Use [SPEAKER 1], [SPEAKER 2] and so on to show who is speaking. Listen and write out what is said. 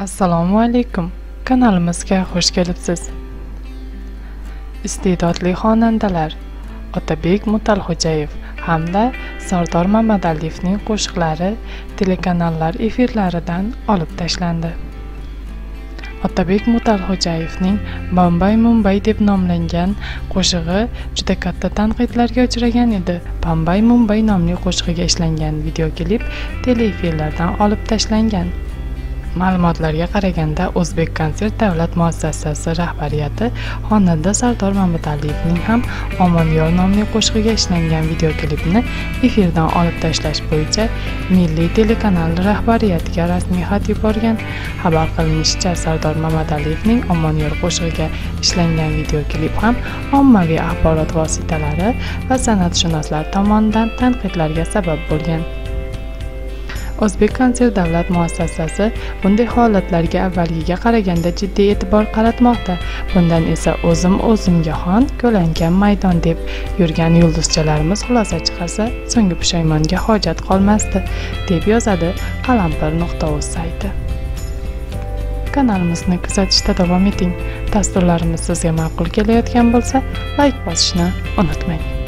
[SPEAKER 1] Assalomu alaykum. Kanalimizga xush kelibsiz. Iste'dodli xonandalar Otabek Mutalxo'jayev hamda Sardor Mamadaliyevning qo'shiqlari telekanallar efirlaridan olib tashlandi. Otabek Mutalxo'jayevning Bombay Mumbai deb nomlangan qo'shig'i juda katta tanqidlarga uchragan edi. Bombay Mumbai nomli qo'shig'iga ishlangan videoklip teleefirlardan olib tashlangan. Ma'lumotlarga qaraganda, O'zbek konsert davlat muassasasi rahbariyati xonanda Sardor Mamadaliyevning ham Omon Yor nomli qo'shig'iga ishlangan videoklipni efirdan olib tashlash bo'yicha milliy telekanal rahbariyatiga rasmiy xat yuborgan. Xabar qilinishicha, Sardor Mamadaliyevning Omon Yor qo'shig'iga ishlangan videoklip ham ommaviy axborot vositalari va san'atshunoslar tomonidan tanqidlarga sabab bo'lgan. O'zbek konsert davlat muassasasi bunday holatlarga avvalgiga qaraganda jiddiy e'tibor qaratmoqda. Bundan esa o'zimga xon, ko'lankam maydon deb yurgan yulduzchalarimiz xulosa chiqarsa, so'nggi pushaymonga hojat qolmasdi, deb yozadi qalampir.uz sayti. Kanalimizni kuzatishda davom eting. Dasturlarimiz sizga ma'qul kelayotgan bo'lsa, like bosishni unutmang.